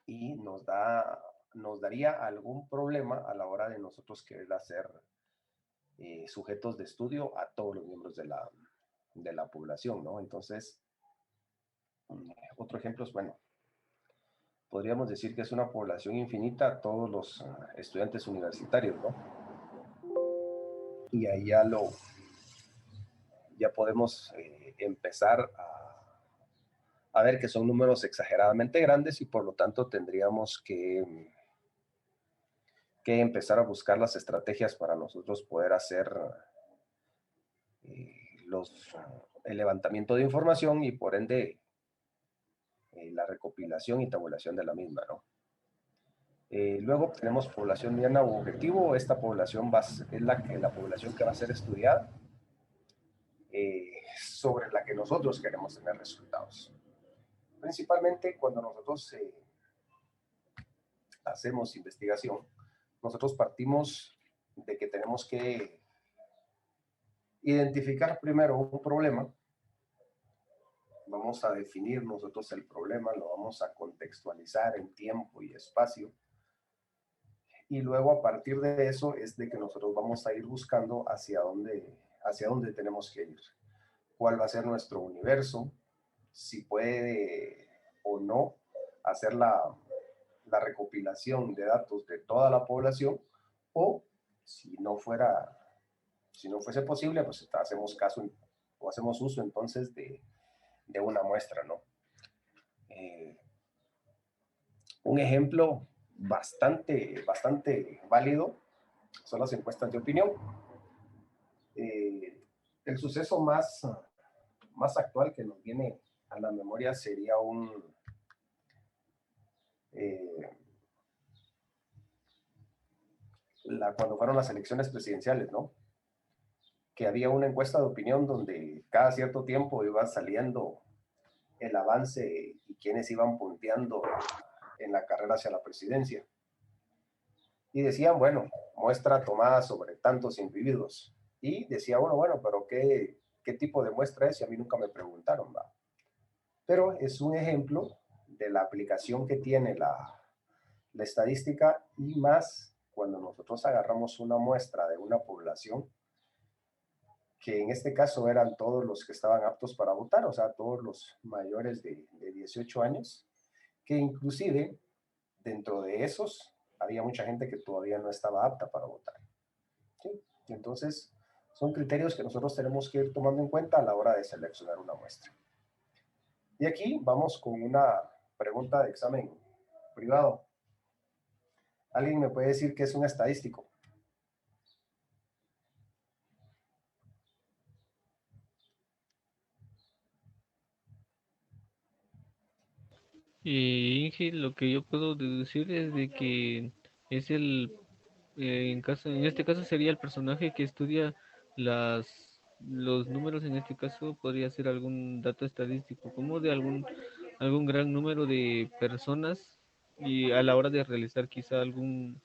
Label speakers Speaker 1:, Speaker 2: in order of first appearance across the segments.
Speaker 1: y nos daría algún problema a la hora de nosotros querer hacer sujetos de estudio a todos los miembros de la población, ¿no? Entonces, otro ejemplo es, bueno, podríamos decir que es una población infinita a todos los estudiantes universitarios, ¿no? Y ahí ya podemos empezar a ver que son números exageradamente grandes y por lo tanto tendríamos que empezar a buscar las estrategias para nosotros poder hacer el levantamiento de información y por ende la recopilación y tabulación de la misma, ¿no? Luego tenemos población diana u objetivo. Esta población es la población que va a ser estudiada, sobre la que nosotros queremos tener resultados. Principalmente cuando nosotros hacemos investigación, nosotros partimos de que tenemos que identificar primero un problema, vamos a definir nosotros el problema, lo vamos a contextualizar en tiempo y espacio, y luego a partir de eso es de que nosotros vamos a ir buscando hacia dónde tenemos que ir, cuál va a ser nuestro universo, si puede o no hacer la recopilación de datos de toda la población, o si no fuese posible, pues hacemos caso o hacemos uso entonces de una muestra, ¿no? Un ejemplo bastante válido son las encuestas de opinión. El suceso más actual que nos viene a la memoria sería cuando fueron las elecciones presidenciales, ¿no? Que había una encuesta de opinión donde cada cierto tiempo iba saliendo el avance y quienes iban punteando en la carrera hacia la presidencia. Y decían, bueno, muestra tomada sobre tantos individuos. Y decía uno, bueno, pero ¿qué tipo de muestra es? Y a mí nunca me preguntaron, ¿va? Pero es un ejemplo de la aplicación que tiene la estadística, y más cuando nosotros agarramos una muestra de una población que en este caso eran todos los que estaban aptos para votar, o sea, todos los mayores de 18 años, que inclusive dentro de esos había mucha gente que todavía no estaba apta para votar. ¿Sí? Entonces, son criterios que nosotros tenemos que ir tomando en cuenta a la hora de seleccionar una muestra. Y aquí vamos con una pregunta de examen privado. ¿Alguien me puede decir qué es un estadístico?
Speaker 2: Inge, lo que yo puedo deducir es de que es en este caso sería el personaje que estudia los números. En este caso podría ser algún dato estadístico, como de algún gran número de personas, y a la hora de realizar quizá algún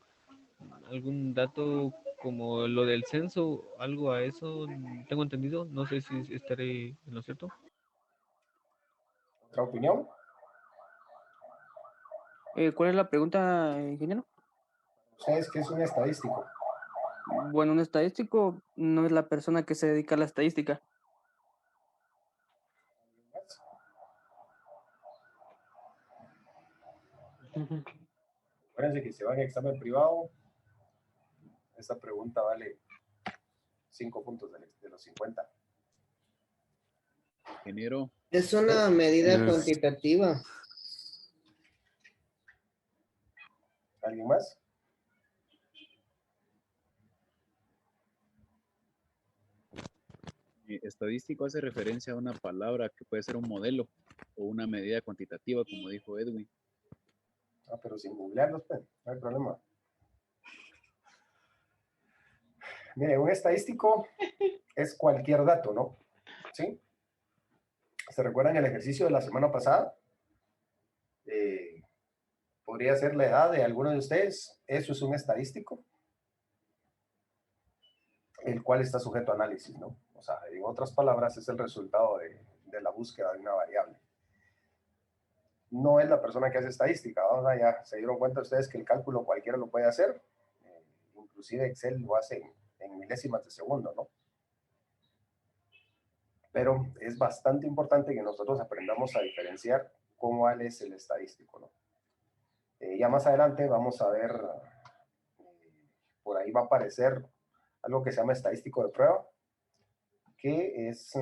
Speaker 2: dato como lo del censo, algo a eso tengo entendido. No sé si estaré en lo cierto.
Speaker 1: ¿Otra opinión?
Speaker 3: ¿Cuál es la pregunta, ingeniero?
Speaker 1: ¿Ustedes qué es un estadístico?
Speaker 3: Bueno, un estadístico no es la persona que se dedica a la estadística. Ujú.
Speaker 1: Acuérdense que si van a examen privado, esta pregunta vale 5 puntos de los 50.
Speaker 4: Ingeniero,
Speaker 5: Es una medida
Speaker 6: Es
Speaker 5: cuantitativa.
Speaker 1: ¿Alguien más?
Speaker 4: estadístico hace referencia a una palabra que puede ser un modelo o una medida cuantitativa, como dijo Edwin.
Speaker 1: Ah, pero sin googlearlos, pues, no hay problema. Mire, un estadístico es cualquier dato, ¿no? ¿Sí? ¿Se recuerdan el ejercicio de la semana pasada? Podría ser la edad de alguno de ustedes. Eso es un estadístico, el cual está sujeto a análisis, ¿no? O sea, en otras palabras, es el resultado de la búsqueda de una variable. no es la persona que hace estadística. Vamos allá, se dieron cuenta ustedes que el cálculo cualquiera lo puede hacer, inclusive Excel lo hace en milésimas de segundo, ¿no? Pero es bastante importante que nosotros aprendamos a diferenciar cuál es el estadístico, ¿no? Ya más adelante vamos a ver, por ahí va a aparecer algo que se llama estadístico de prueba, que es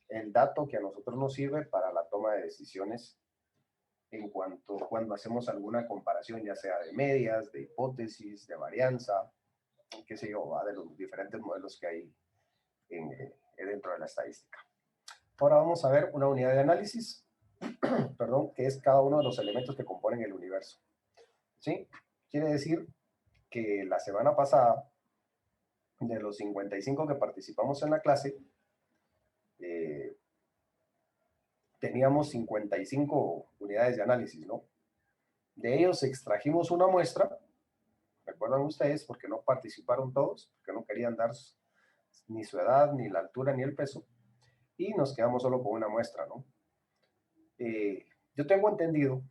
Speaker 1: el dato que a nosotros nos sirve para la toma de decisiones en cuando hacemos alguna comparación, ya sea de medias, de hipótesis, de varianza, qué sé yo, de los diferentes modelos que hay dentro de la estadística. Ahora vamos a ver una unidad de análisis, perdón, que es cada uno de los elementos que componen el universo. ¿Sí? Quiere decir que la semana pasada, de los 55 que participamos en la clase, teníamos 55 unidades de análisis, ¿no? De ellos extrajimos una muestra, recuerdan ustedes, porque no participaron todos, porque no querían dar ni su edad, ni la altura, ni el peso, y nos quedamos solo con una muestra, ¿no? Yo tengo entendido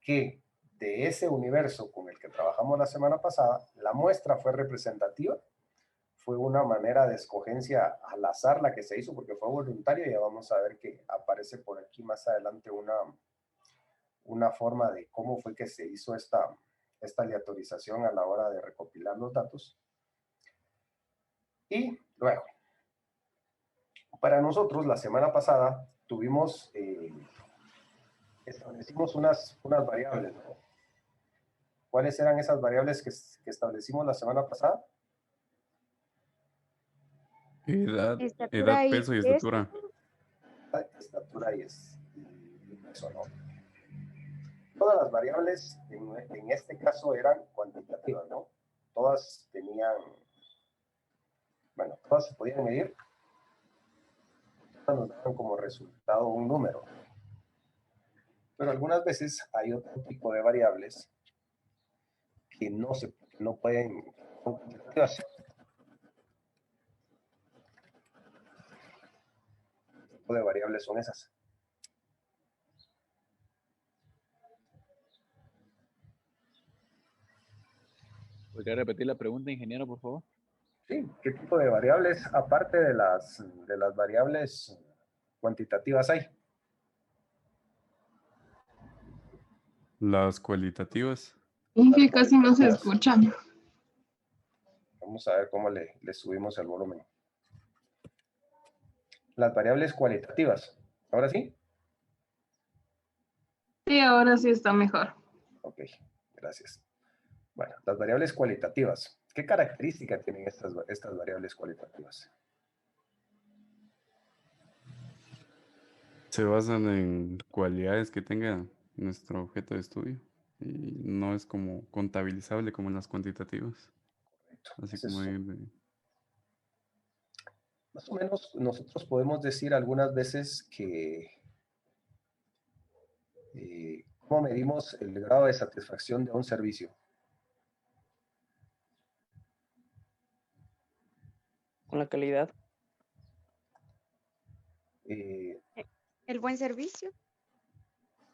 Speaker 1: que de ese universo con el que trabajamos la semana pasada, la muestra fue representativa, fue una manera de escogencia al azar la que se hizo porque fue voluntaria. Ya vamos a ver que aparece por aquí más adelante una forma de cómo fue que se hizo esta aleatorización a la hora de recopilar los datos. Y luego, para nosotros la semana pasada tuvimos, establecimos unas variables, ¿no? ¿Cuáles eran esas variables que establecimos la semana pasada?
Speaker 6: Edad,
Speaker 7: Estatura y
Speaker 6: peso y
Speaker 7: peso.
Speaker 6: estatura.
Speaker 1: Estatura y peso, ¿no? Todas las variables en este caso eran cuantitativas, ¿no? Todas tenían, bueno, todas se podían medir, todas nos daban como resultado un número. Pero algunas veces hay otro tipo de variables que no pueden, son cuantitativas. ¿Qué tipo de variables son esas?
Speaker 4: ¿Podría repetir la pregunta, ingeniero, por favor?
Speaker 1: Sí, ¿qué tipo de variables, aparte de las variables cuantitativas, hay?
Speaker 6: Las cualitativas.
Speaker 8: Que casi no se escucha.
Speaker 1: Vamos a ver cómo le subimos el volumen. Las variables cualitativas. ¿Ahora sí?
Speaker 8: Sí, ahora sí está mejor.
Speaker 1: Ok, gracias. Bueno, las variables cualitativas. ¿Qué característica tienen estas variables cualitativas?
Speaker 6: Se basan en cualidades que tenga nuestro objeto de estudio y no es como contabilizable como en las cuantitativas. Así como
Speaker 1: más o menos nosotros podemos decir algunas veces que ¿cómo medimos el grado de satisfacción de un servicio?
Speaker 3: Con la calidad.
Speaker 7: El buen servicio.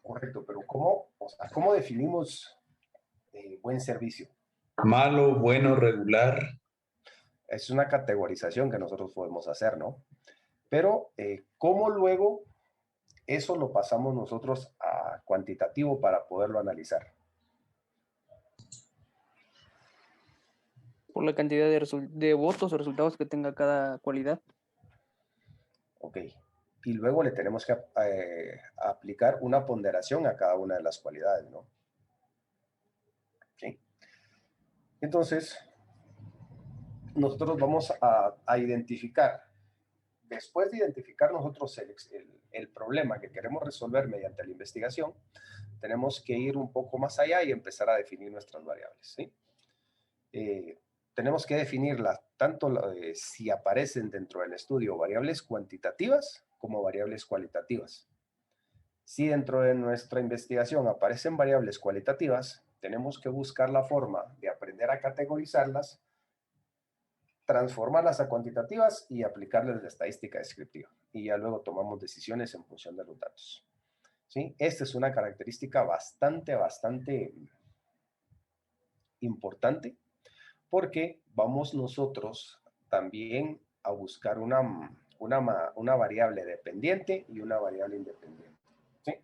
Speaker 1: Correcto, pero ¿cómo definimos buen servicio?
Speaker 9: Malo, bueno, regular.
Speaker 1: Es una categorización que nosotros podemos hacer, ¿no? Pero, ¿cómo luego eso lo pasamos nosotros a cuantitativo para poderlo analizar?
Speaker 3: Por la cantidad de votos o resultados que tenga cada cualidad.
Speaker 1: Ok. Y luego le tenemos que aplicar una ponderación a cada una de las cualidades, ¿no? ¿Sí? Entonces, nosotros vamos a identificar, después de identificar nosotros el problema que queremos resolver mediante la investigación, tenemos que ir un poco más allá y empezar a definir nuestras variables, ¿sí? Tenemos que definirlas tanto si aparecen dentro del estudio variables cuantitativas como variables cualitativas. Si dentro de nuestra investigación aparecen variables cualitativas, tenemos que buscar la forma de aprender a categorizarlas, transformarlas a cuantitativas y aplicarles la estadística descriptiva. Y ya luego tomamos decisiones en función de los datos. ¿sí? Esta es una característica bastante importante, porque vamos nosotros también a buscar una variable dependiente y una variable independiente, ¿sí?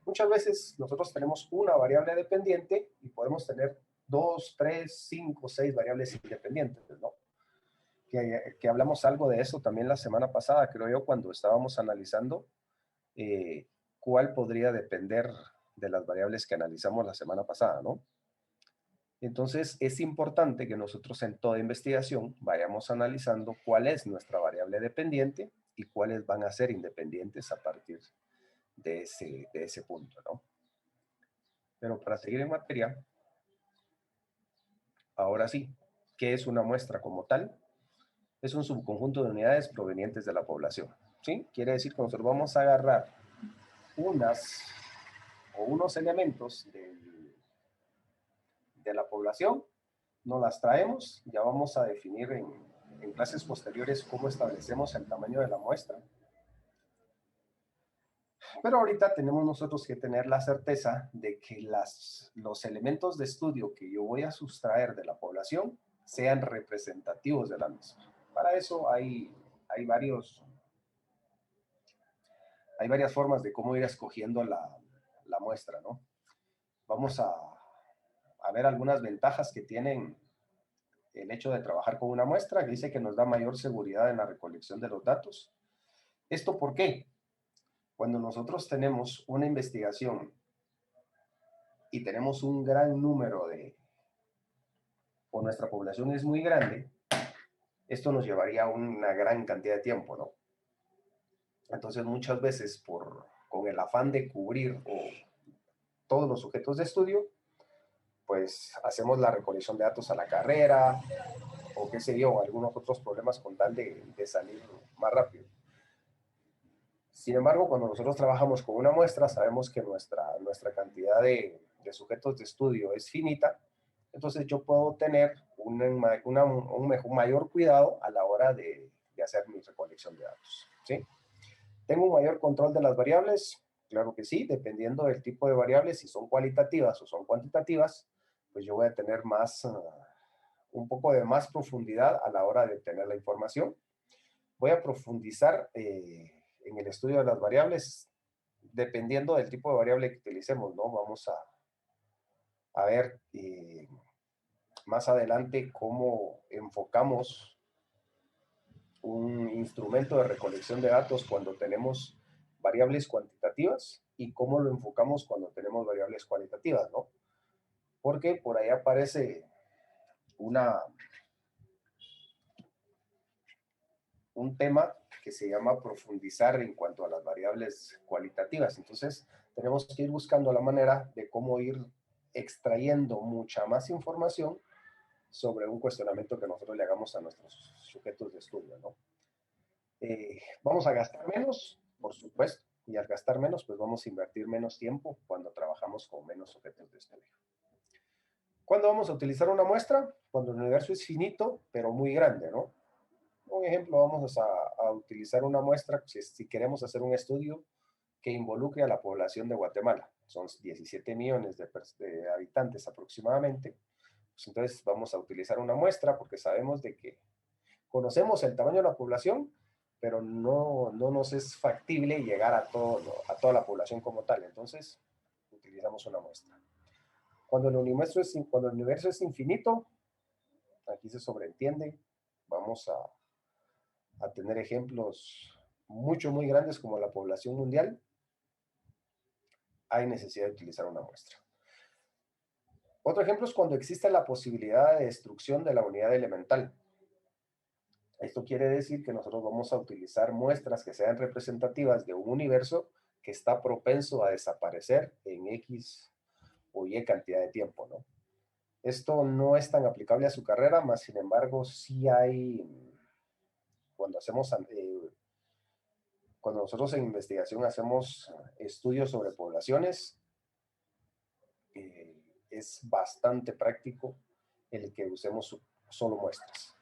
Speaker 1: Muchas veces nosotros tenemos una variable dependiente y podemos tener 2, 3, 5, 6 variables independientes, ¿no? Que hablamos algo de eso también la semana pasada, creo yo, cuando estábamos analizando cuál podría depender de las variables que analizamos la semana pasada, ¿no? Entonces, es importante que nosotros en toda investigación vayamos analizando cuál es nuestra variable dependiente y cuáles van a ser independientes a partir de ese punto, ¿no? Pero para seguir en materia, ahora sí, ¿qué es una muestra como tal? Es un subconjunto de unidades provenientes de la población, ¿sí? Quiere decir que nosotros vamos a agarrar unos elementos de la población, nos las traemos, ya vamos a definir en clases posteriores cómo establecemos el tamaño de la muestra. Pero ahorita tenemos nosotros que tener la certeza de que los elementos de estudio que yo voy a sustraer de la población sean representativos de la misma. Para eso hay varias formas de cómo ir escogiendo la muestra, ¿no? Vamos a ver algunas ventajas que tienen el hecho de trabajar con una muestra, que dice que nos da mayor seguridad en la recolección de los datos. ¿Esto por qué? Cuando nosotros tenemos una investigación y tenemos un gran número o nuestra población es muy grande, esto nos llevaría una gran cantidad de tiempo, ¿no? Entonces, muchas veces, con el afán de cubrir todos los sujetos de estudio, pues hacemos la recolección de datos a la carrera, o qué sé yo, algunos otros problemas con tal de salir más rápido. Sin embargo, cuando nosotros trabajamos con una muestra, sabemos que nuestra cantidad de sujetos de estudio es finita, entonces yo puedo tener un mayor cuidado a la hora de hacer mi recolección de datos, ¿sí? ¿Tengo un mayor control de las variables? Claro que sí, dependiendo del tipo de variables, si son cualitativas o son cuantitativas, pues yo voy a tener un poco de más profundidad a la hora de obtener la información. Voy a profundizar en el estudio de las variables, dependiendo del tipo de variable que utilicemos, ¿no? Vamos a ver más adelante cómo enfocamos un instrumento de recolección de datos cuando tenemos variables cuantitativas y cómo lo enfocamos cuando tenemos variables cualitativas, ¿no? Porque por ahí aparece un tema que se llama profundizar en cuanto a las variables cualitativas. Entonces, tenemos que ir buscando la manera de cómo ir extrayendo mucha más información sobre un cuestionamiento que nosotros le hagamos a nuestros sujetos de estudio, ¿no? Vamos a gastar menos, por supuesto, y al gastar menos, pues vamos a invertir menos tiempo cuando trabajamos con menos sujetos de estudio. ¿Cuándo vamos a utilizar una muestra? Cuando el universo es finito, pero muy grande, ¿no? Un ejemplo, vamos a utilizar una muestra si queremos hacer un estudio que involucre a la población de Guatemala. Son 17 millones de habitantes aproximadamente. Pues entonces vamos a utilizar una muestra porque sabemos de que conocemos el tamaño de la población, pero no nos es factible llegar a toda la población como tal. Entonces, utilizamos una muestra. Cuando el universo es infinito, aquí se sobreentiende, vamos a tener ejemplos muy grandes como la población mundial, hay necesidad de utilizar una muestra. Otro ejemplo es cuando existe la posibilidad de destrucción de la unidad elemental. Esto quiere decir que nosotros vamos a utilizar muestras que sean representativas de un universo que está propenso a desaparecer en X o Y cantidad de tiempo, ¿no? Esto no es tan aplicable a su carrera, más sin embargo, sí hay, cuando nosotros en investigación hacemos estudios sobre poblaciones, es bastante práctico el que usemos solo muestras.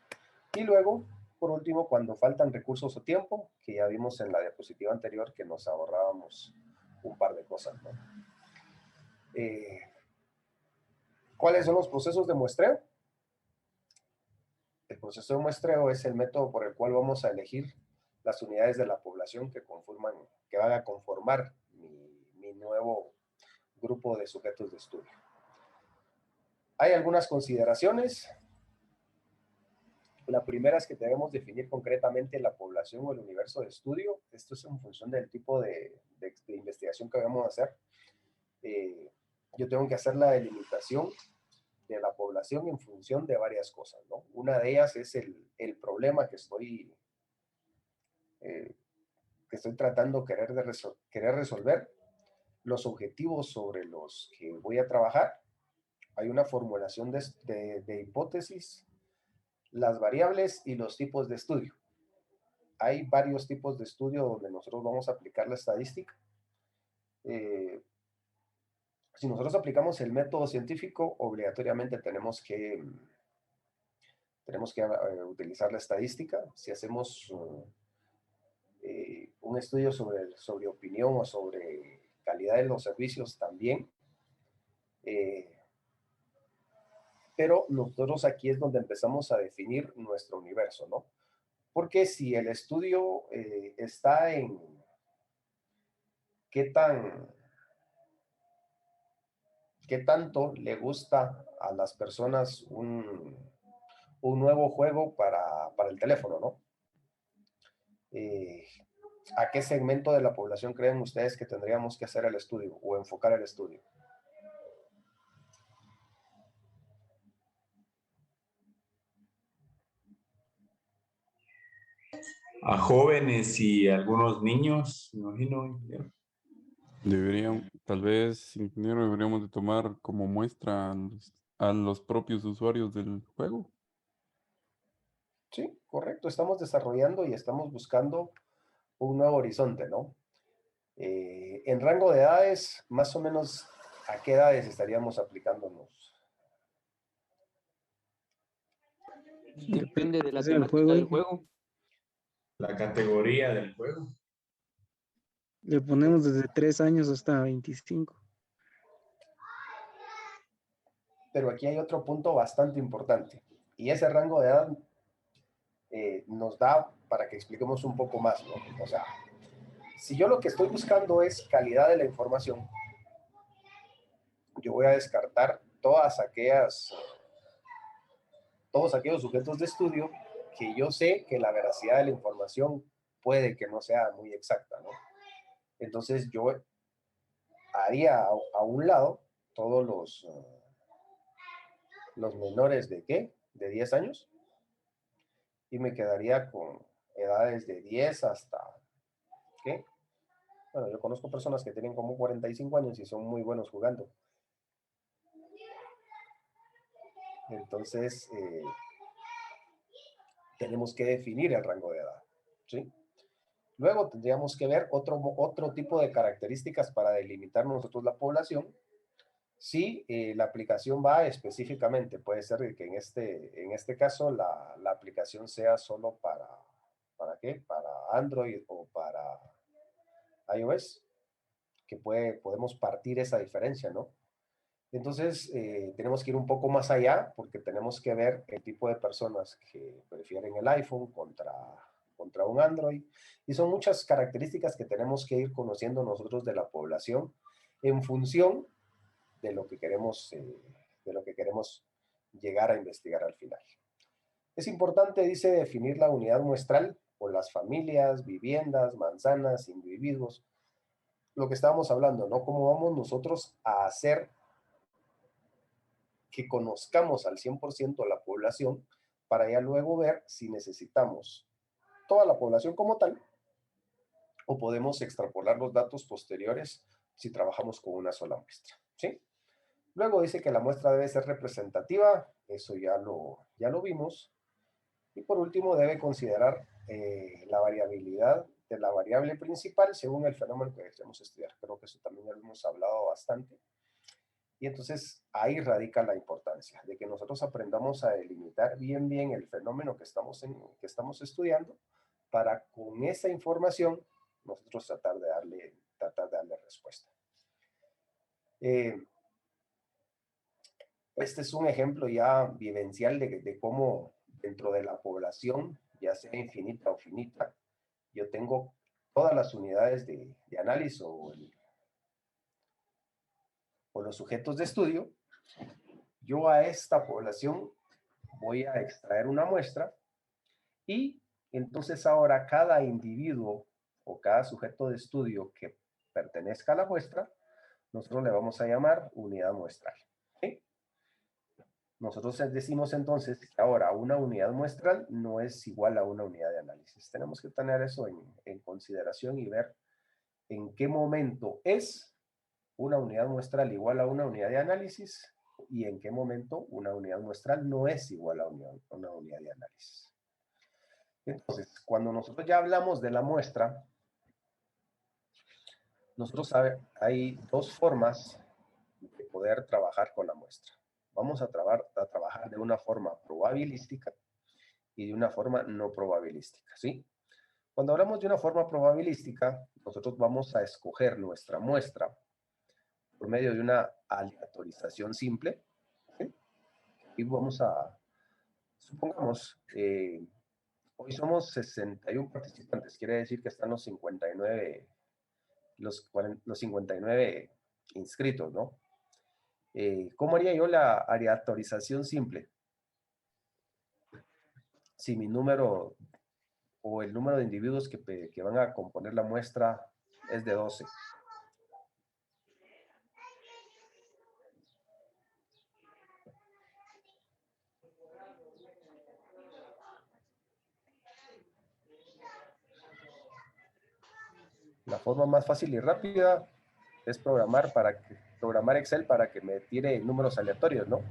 Speaker 1: Y luego, por último, cuando faltan recursos o tiempo, que ya vimos en la diapositiva anterior que nos ahorrábamos un par de cosas, ¿no? ¿Cuáles son los procesos de muestreo? El proceso de muestreo es el método por el cual vamos a elegir las unidades de la población que van a conformar mi nuevo grupo de sujetos de estudio. Hay algunas consideraciones. La primera es que debemos definir concretamente la población o el universo de estudio. Esto es en función del tipo de investigación que vamos a hacer. Yo tengo que hacer la delimitación de la población en función de varias cosas, ¿no? Una de ellas es el problema que estoy tratando querer resolver, los objetivos sobre los que voy a trabajar. Hay una formulación de hipótesis, las variables y los tipos de estudio. Hay varios tipos de estudio donde nosotros vamos a aplicar la estadística. Si nosotros aplicamos el método científico, obligatoriamente tenemos que utilizar la estadística. Si hacemos un estudio sobre opinión o sobre calidad de los servicios también. Pero nosotros aquí es donde empezamos a definir nuestro universo, ¿no? Porque si el estudio está en qué tanto le gusta a las personas un nuevo juego para el teléfono, ¿no? ¿A qué segmento de la población creen ustedes que tendríamos que hacer el estudio o enfocar el estudio?
Speaker 9: A jóvenes y algunos niños, me imagino.
Speaker 6: Tal vez, ingeniero, deberíamos de tomar como muestra a los propios usuarios del juego.
Speaker 1: Sí, correcto. Estamos desarrollando y estamos buscando un nuevo horizonte, ¿no? En rango de edades, más o menos, ¿a qué edades estaríamos aplicándonos?
Speaker 3: Depende de la temática del juego.
Speaker 9: La categoría del juego.
Speaker 10: Le ponemos desde 3 años hasta 25.
Speaker 1: Pero aquí hay otro punto bastante importante. Y ese rango de edad nos da para que expliquemos un poco más, ¿no? O sea, si yo lo que estoy buscando es calidad de la información, yo voy a descartar todos aquellos sujetos de estudio que yo sé que la veracidad de la información puede que no sea muy exacta, ¿no? Entonces yo haría a un lado todos los menores de ¿qué? De 10 años, y me quedaría con edades de 10 hasta ¿qué? Bueno, yo conozco personas que tienen como 45 años y son muy buenos jugando. Entonces, tenemos que definir el rango de edad, ¿sí? Luego tendríamos que ver otro tipo de características para delimitar nosotros la población. Si la aplicación va específicamente, puede ser que en este caso la aplicación sea solo ¿para qué? Para Android o para iOS, que podemos partir esa diferencia, ¿no? Entonces, tenemos que ir un poco más allá porque tenemos que ver el tipo de personas que prefieren el iPhone contra un Android. Y son muchas características que tenemos que ir conociendo nosotros de la población en función de lo que queremos llegar a investigar al final. Es importante, dice, definir la unidad muestral por las familias, viviendas, manzanas, individuos. Lo que estábamos hablando, ¿no? ¿Cómo vamos nosotros a hacer que conozcamos al 100% la población para ya luego ver si necesitamos toda la población como tal o podemos extrapolar los datos posteriores si trabajamos con una sola muestra, ¿sí? Luego dice que la muestra debe ser representativa, eso ya lo vimos. Y por último debe considerar la variabilidad de la variable principal según el fenómeno que queremos estudiar. Creo que eso también ya lo hemos hablado bastante. Y entonces ahí radica la importancia de que nosotros aprendamos a delimitar bien el fenómeno que estamos estudiando para con esa información nosotros tratar de darle respuesta. Este es un ejemplo ya vivencial de cómo dentro de la población, ya sea infinita o finita, yo tengo todas las unidades de análisis o los sujetos de estudio. Yo a esta población voy a extraer una muestra y entonces ahora cada individuo o cada sujeto de estudio que pertenezca a la muestra, nosotros le vamos a llamar unidad muestral. ¿Sí? Nosotros decimos entonces que ahora una unidad muestral no es igual a una unidad de análisis. Tenemos que tener eso en consideración y ver en qué momento es una unidad muestral igual a una unidad de análisis y en qué momento una unidad muestral no es igual a una unidad de análisis. Entonces, cuando nosotros ya hablamos de la muestra, nosotros hay dos formas de poder trabajar con la muestra. Vamos a trabajar de una forma probabilística y de una forma no probabilística, ¿sí? Cuando hablamos de una forma probabilística, nosotros vamos a escoger nuestra muestra por medio de una aleatorización simple, ¿sí? Y vamos a, supongamos, hoy somos 61 participantes, quiere decir que están los 59, los 59 inscritos, ¿no? ¿Cómo haría yo la aleatorización simple? Si mi número o el número de individuos que van a componer la muestra es de 12. La forma más fácil y rápida es programar Excel para que me tire números aleatorios, ¿no?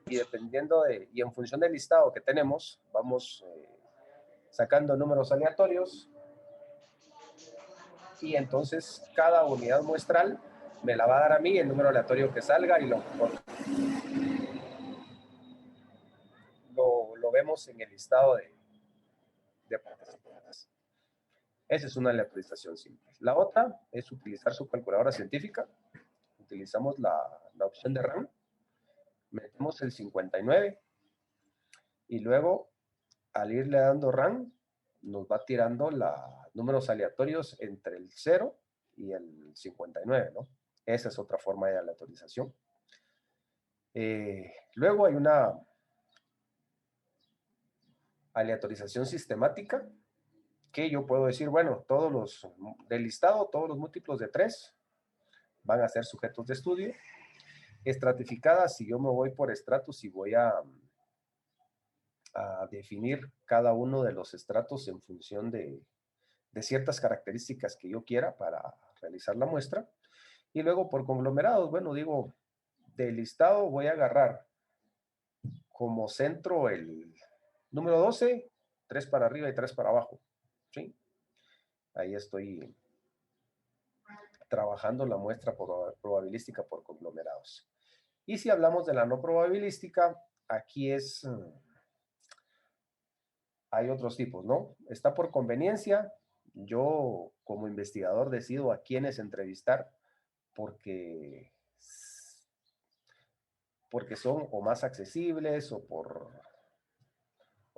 Speaker 1: Y dependiendo y en función del listado que tenemos, vamos sacando números aleatorios y entonces cada unidad muestral me la va a dar a mí el número aleatorio que salga y lo vemos en el listado de participantes. Esa es una aleatorización simple. La otra es utilizar su calculadora científica. Utilizamos la opción de RAM. Metemos el 59 y luego al irle dando RAM nos va tirando números aleatorios entre el 0 y el 59, ¿no? Esa es otra forma de aleatorización. Luego hay una aleatorización sistemática que yo puedo decir, bueno, del listado, todos los múltiplos de 3 van a ser sujetos de estudio. Estratificada, si yo me voy por estratos y voy a definir cada uno de los estratos en función de ciertas características que yo quiera para realizar la muestra. Y luego por conglomerados, bueno, digo, del listado voy a agarrar como centro el número 12, 3 para arriba y 3 para abajo. ¿Sí? Ahí estoy trabajando la muestra probabilística por conglomerados. Y si hablamos de la no probabilística, aquí hay otros tipos, ¿no? Está por conveniencia. Yo como investigador decido a quiénes entrevistar porque son o más accesibles o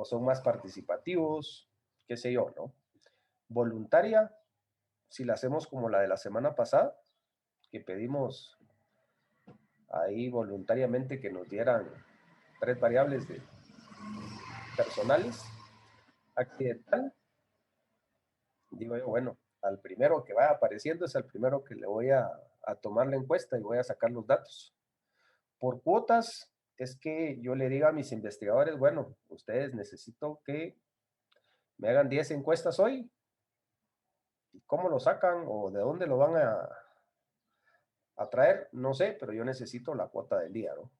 Speaker 1: son más participativos, qué sé yo, ¿no? Voluntaria, si la hacemos como la de la semana pasada, que pedimos ahí voluntariamente que nos dieran 3 variables personales. Accidental, digo yo, bueno, al primero que vaya apareciendo es al primero que le voy a tomar la encuesta y voy a sacar los datos. Por cuotas, es que yo le diga a mis investigadores, bueno, ustedes necesito que me hagan 10 encuestas hoy. ¿Y cómo lo sacan o de dónde lo van a traer? No sé, pero yo necesito la cuota del día, ¿no?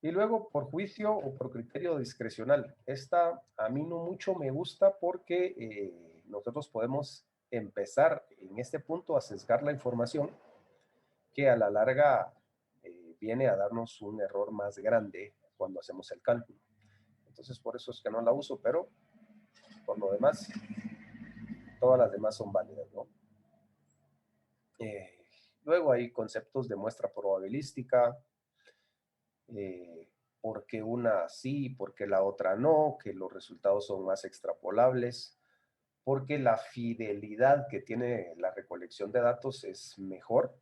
Speaker 1: Y luego por juicio o por criterio discrecional. Esta a mí no mucho me gusta porque nosotros podemos empezar en este punto a sesgar la información que a la larga viene a darnos un error más grande cuando hacemos el cálculo. Entonces por eso es que no la uso, pero por lo demás, todas las demás son válidas, ¿no? Luego hay conceptos de muestra probabilística, por qué una sí, por qué la otra no, que los resultados son más extrapolables, porque la fidelidad que tiene la recolección de datos es mejor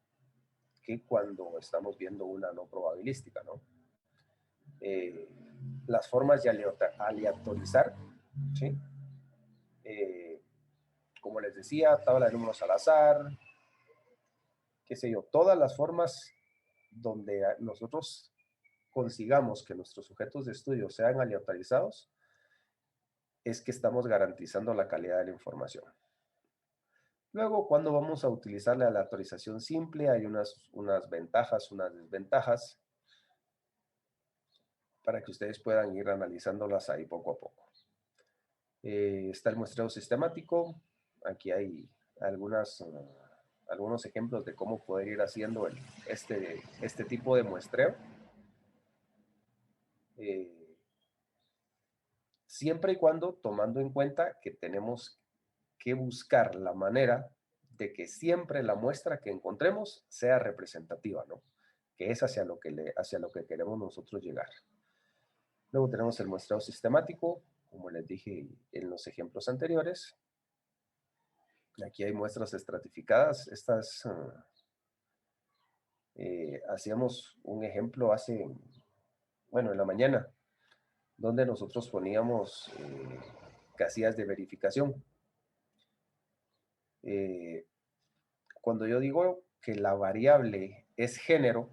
Speaker 1: que cuando estamos viendo una no probabilística, ¿no? Las formas de aleatorizar, ¿sí? Como les decía, tabla de números al azar, qué sé yo, todas las formas donde nosotros consigamos que nuestros sujetos de estudio sean aleatorizados, es que estamos garantizando la calidad de la información. Luego, cuando vamos a utilizar la aleatorización simple, hay unas ventajas, unas desventajas, para que ustedes puedan ir analizándolas ahí poco a poco. Está el muestreo sistemático. Aquí hay algunos ejemplos de cómo poder ir haciendo este tipo de muestreo. Siempre y cuando tomando en cuenta que tenemos que buscar la manera de que siempre la muestra que encontremos sea representativa, ¿no? Que es hacia lo que queremos nosotros llegar. Luego tenemos el muestreo sistemático, como les dije en los ejemplos anteriores. Aquí hay muestras estratificadas. Estas, hacíamos un ejemplo en la mañana, donde nosotros poníamos casillas de verificación. Cuando yo digo que la variable es género,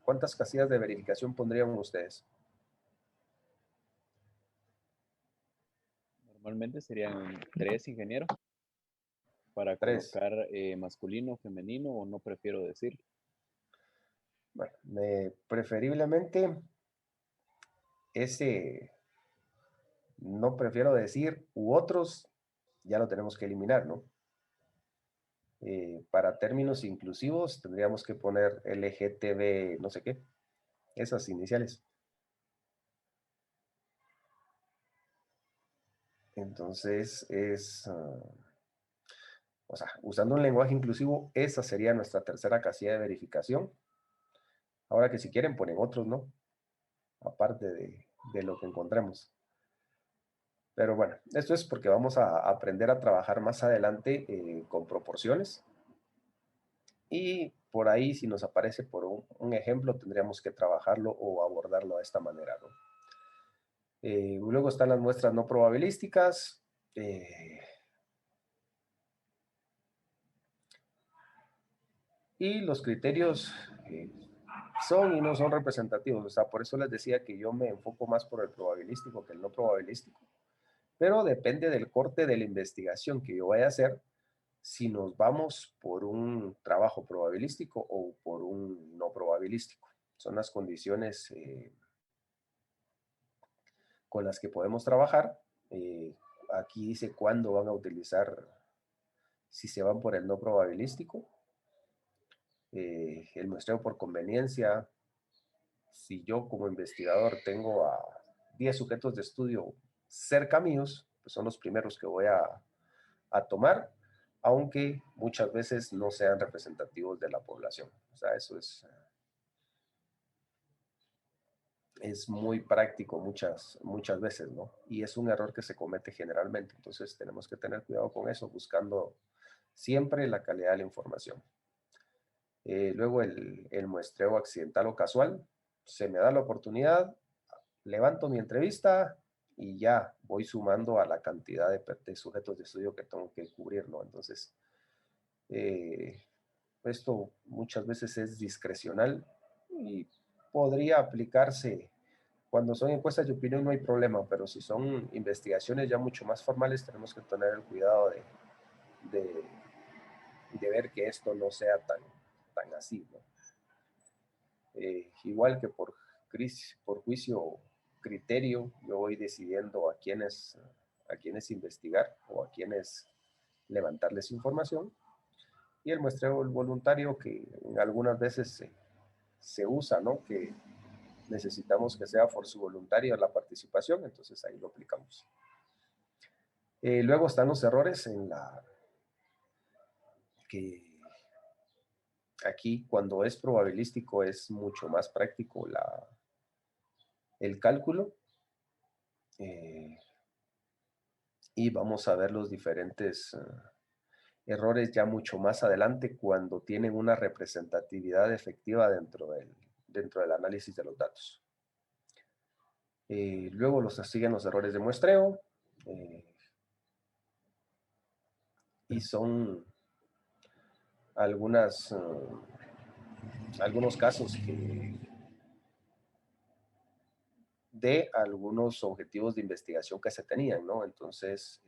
Speaker 1: ¿cuántas casillas de verificación pondrían ustedes?
Speaker 4: Normalmente serían 3, ingeniero, para
Speaker 1: 3.
Speaker 4: colocar masculino, femenino, o no prefiero decir.
Speaker 1: Bueno, preferiblemente ese no prefiero decir u otros ya lo tenemos que eliminar, ¿no? Para términos inclusivos tendríamos que poner LGTB no sé qué, esas iniciales. Entonces usando un lenguaje inclusivo, esa sería nuestra tercera casilla de verificación. Ahora que si quieren ponen otros, ¿no? Aparte de lo que encontremos. Pero bueno, esto es porque vamos a aprender a trabajar más adelante con proporciones. Y por ahí, si nos aparece por un ejemplo, tendríamos que trabajarlo o abordarlo de esta manera, ¿no? Luego están las muestras no probabilísticas. Y los criterios son y no son representativos. O sea, por eso les decía que yo me enfoco más por el probabilístico que el no probabilístico. Pero depende del corte de la investigación que yo vaya a hacer, si nos vamos por un trabajo probabilístico o por un no probabilístico. Son las condiciones con las que podemos trabajar. Aquí dice cuándo van a utilizar, si se van por el no probabilístico. El muestreo por conveniencia. Si yo como investigador tengo a 10 sujetos de estudio cerca míos, pues son los primeros que voy a tomar, aunque muchas veces no sean representativos de la población. O sea, eso es muy práctico muchas veces, ¿no? Y es un error que se comete generalmente. Entonces tenemos que tener cuidado con eso, buscando siempre la calidad de la información. Luego el muestreo accidental o casual. Se me da la oportunidad, levanto mi entrevista y ya voy sumando a la cantidad de sujetos de estudio que tengo que cubrir, ¿no? Entonces, esto muchas veces es discrecional y podría aplicarse cuando son encuestas de opinión, no hay problema, pero si son investigaciones ya mucho más formales, tenemos que tener el cuidado de ver que esto no sea tan así, ¿no? Igual que por juicio criterio, yo voy decidiendo a quiénes investigar o a quiénes levantarles información. Y el muestreo voluntario, que algunas veces se usa, ¿no? Que necesitamos que sea por su voluntaria la participación, entonces ahí lo aplicamos. Luego están los errores que Aquí, cuando es probabilístico, es mucho más práctico el cálculo. Y vamos a ver los diferentes errores ya mucho más adelante cuando tienen una representatividad efectiva dentro del análisis de los datos. Luego siguen los errores de muestreo. Y son algunos casos de algunos objetivos de investigación que se tenían, ¿no? Entonces,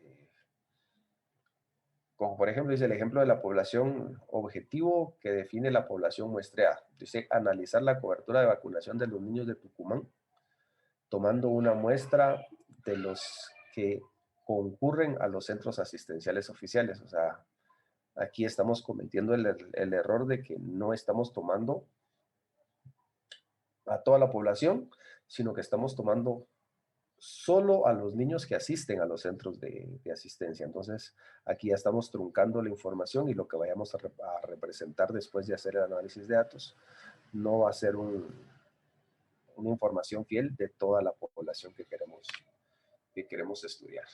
Speaker 1: como por ejemplo, dice el ejemplo de la población objetivo que define la población muestreada. Dice, analizar la cobertura de vacunación de los niños de Tucumán, tomando una muestra de los que concurren a los centros asistenciales oficiales. O sea, aquí estamos cometiendo el error de que no estamos tomando a toda la población, sino que estamos tomando solo a los niños que asisten a los centros de asistencia. Entonces, aquí ya estamos truncando la información y lo que vayamos a representar después de hacer el análisis de datos no va a ser una información fiel de toda la población que queremos estudiar.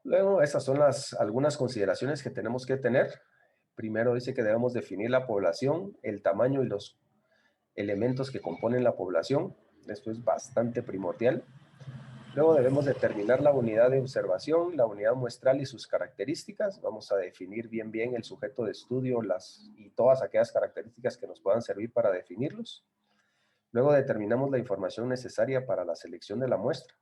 Speaker 1: Luego, esas son algunas consideraciones que tenemos que tener. Primero dice que debemos definir la población, el tamaño y los elementos que componen la población. Esto es bastante primordial. Luego debemos determinar la unidad de observación, la unidad muestral y sus características. Vamos a definir bien el sujeto de estudio y todas aquellas características que nos puedan servir para definirlos. Luego determinamos la información necesaria para la selección de la muestra.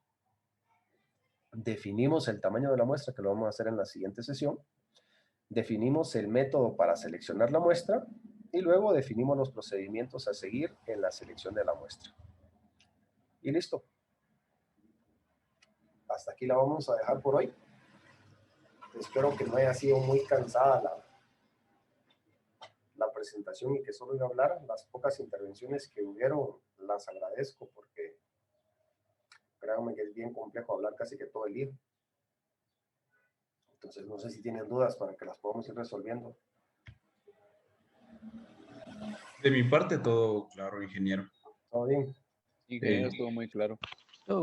Speaker 1: Definimos el tamaño de la muestra, que lo vamos a hacer en la siguiente sesión. Definimos el método para seleccionar la muestra y luego definimos los procedimientos a seguir en la selección de la muestra. Y listo. Hasta aquí la vamos a dejar por hoy. Espero que no haya sido muy cansada la presentación y que solo iba a hablar. Las pocas intervenciones que hubieron las agradezco porque créanme que es bien complejo hablar casi que todo el día. Entonces no sé si tienen dudas para que las podamos ir resolviendo.
Speaker 9: De mi parte, todo claro, ingeniero.
Speaker 1: ¿Todo bien?
Speaker 4: Ingeniero, estuvo muy claro.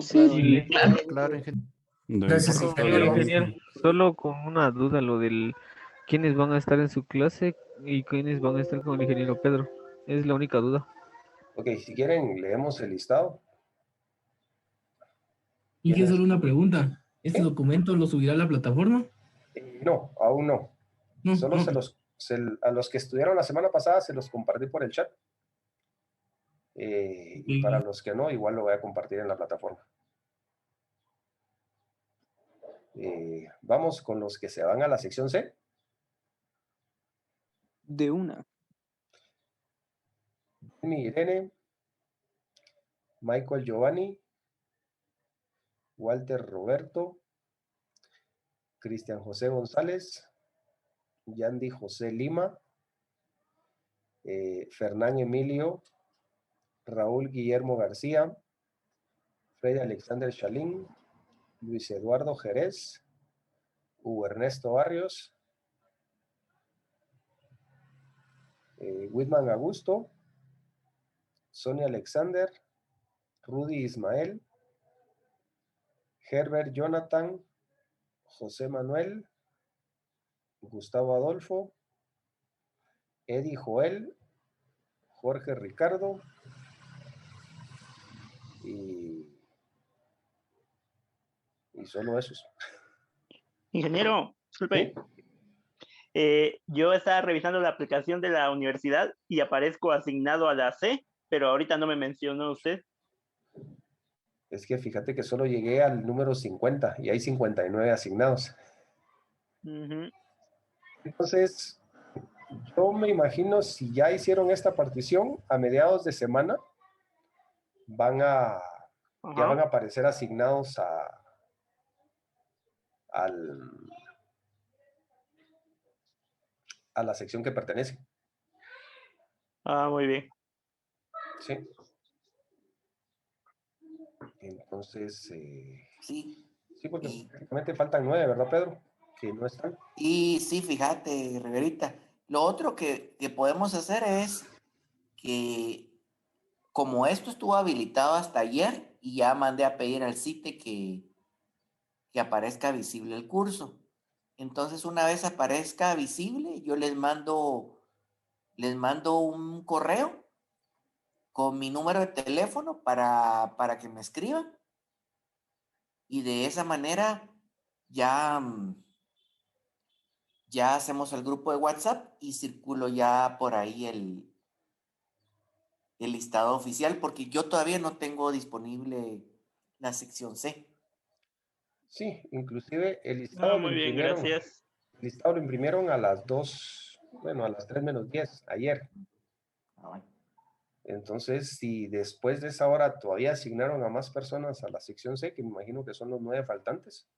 Speaker 2: Sí,
Speaker 11: Claro, ingeniero.
Speaker 5: Gracias,
Speaker 2: ingeniero. Solo con una duda, lo del quiénes van a estar en su clase y quiénes van a estar con el ingeniero Pedro. Es la única duda.
Speaker 1: Ok, si quieren, leemos el listado.
Speaker 11: Y que solo una pregunta. ¿Este
Speaker 1: ¿Sí?
Speaker 11: documento lo subirá a la plataforma?
Speaker 1: No, aún no.
Speaker 11: No,
Speaker 1: Solo
Speaker 11: ok.
Speaker 1: a los que estudiaron la semana pasada se los compartí por el chat. Y para los que no, igual lo voy a compartir en la plataforma. Vamos con los que se van a la sección C.
Speaker 3: De una.
Speaker 1: Irene, Michael Giovanni, Walter Roberto, Cristian José González, Yandy José Lima, Fernán Emilio, Raúl Guillermo García, Freddy Alexander Chalín, Luis Eduardo Jerez, Hugo Ernesto Barrios, Whitman Augusto, Sonia Alexander, Rudy Ismael, Herbert Jonathan, José Manuel, Gustavo Adolfo, Eddie Joel, Jorge Ricardo y solo esos.
Speaker 12: Ingeniero, disculpe. Yo estaba revisando la aplicación de la universidad y aparezco asignado a la C, pero ahorita no me mencionó usted.
Speaker 1: Es que fíjate que solo llegué al número 50 y hay 59 asignados. Entonces, yo me imagino si ya hicieron esta partición, a mediados de semana ya van a aparecer asignados a la sección que pertenece.
Speaker 12: Ah, muy bien.
Speaker 1: Sí. Entonces,
Speaker 13: sí,
Speaker 1: porque prácticamente faltan 9, ¿verdad, Pedro? Que no están.
Speaker 13: Y sí, fíjate, Riverita, Lo otro que podemos hacer es que, como esto estuvo habilitado hasta ayer, y ya mandé a pedir al CITE que aparezca visible el curso. Entonces, una vez aparezca visible, yo les mando un correo con mi número de teléfono para que me escriban. Y de esa manera ya hacemos el grupo de WhatsApp y circulo ya por ahí el listado oficial, porque yo todavía no tengo disponible la sección C.
Speaker 1: Sí, inclusive el listado
Speaker 12: muy bien, gracias.
Speaker 1: El listado lo imprimieron a las 2, bueno, a las 3 menos 10, ayer. Entonces, si después de esa hora todavía asignaron a más personas a la sección C, que me imagino que son los 9 faltantes,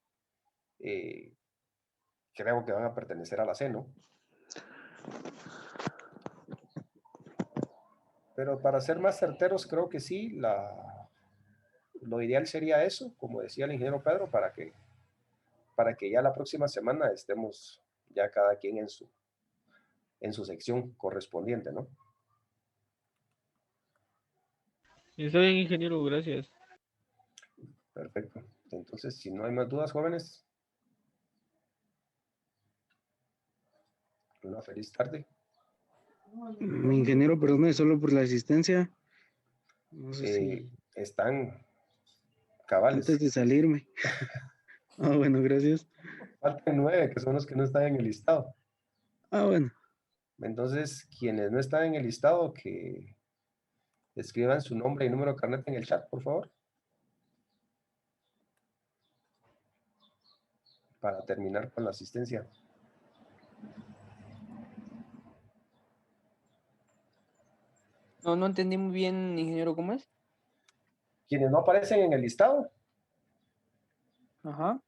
Speaker 1: creo que van a pertenecer a la C, ¿no? Pero para ser más certeros, creo que sí, lo ideal sería eso, como decía el ingeniero Pedro, para que ya la próxima semana estemos ya cada quien en su sección correspondiente, ¿no?
Speaker 2: Está bien, ingeniero, gracias.
Speaker 1: Perfecto. Entonces, si no hay más dudas, jóvenes, una feliz tarde.
Speaker 10: Mi ingeniero, perdone solo por la asistencia. No sé si
Speaker 1: Están cabales.
Speaker 10: antes de salirme. Bueno, gracias.
Speaker 1: Faltan 9, que son los que no están en el listado.
Speaker 10: Bueno.
Speaker 1: Entonces, quienes no están en el listado, que escriban su nombre y número de carnet en el chat, por favor. Para terminar con la asistencia.
Speaker 3: No entendí muy bien, ingeniero, ¿cómo es?
Speaker 1: Quienes no aparecen en el listado,
Speaker 3: Ajá.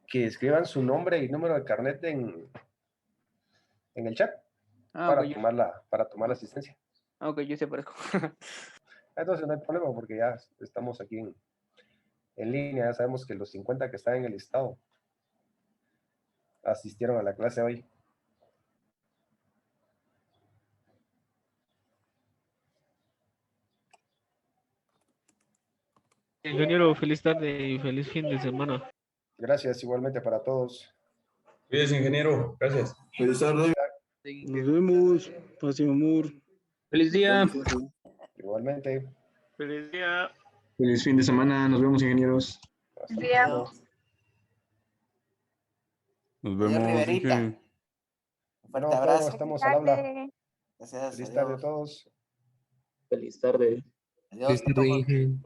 Speaker 1: que escriban su nombre y número de carnet en el chat para tomar la asistencia.
Speaker 3: Ok, yo se aparezco.
Speaker 1: Entonces no hay problema porque ya estamos aquí en línea, ya sabemos que los 50 que están en el listado asistieron a la clase hoy.
Speaker 2: Ingeniero, feliz tarde y feliz fin de semana.
Speaker 1: Gracias igualmente para todos.
Speaker 9: Cuídese, ingeniero. Gracias.
Speaker 10: Feliz tarde. Nos vemos. Paz y amor.
Speaker 11: Feliz día.
Speaker 1: Igualmente.
Speaker 12: Feliz día.
Speaker 11: Feliz fin de semana. Nos vemos, ingenieros.
Speaker 8: Feliz día.
Speaker 6: Nos vemos.
Speaker 13: Riverita.
Speaker 6: Inge.
Speaker 13: Un fuerte abrazo.
Speaker 1: Estamos al habla.
Speaker 13: Gracias.
Speaker 1: Feliz tarde a todos.
Speaker 11: Feliz tarde.
Speaker 13: Adiós.
Speaker 11: Feliz tarde, Inge.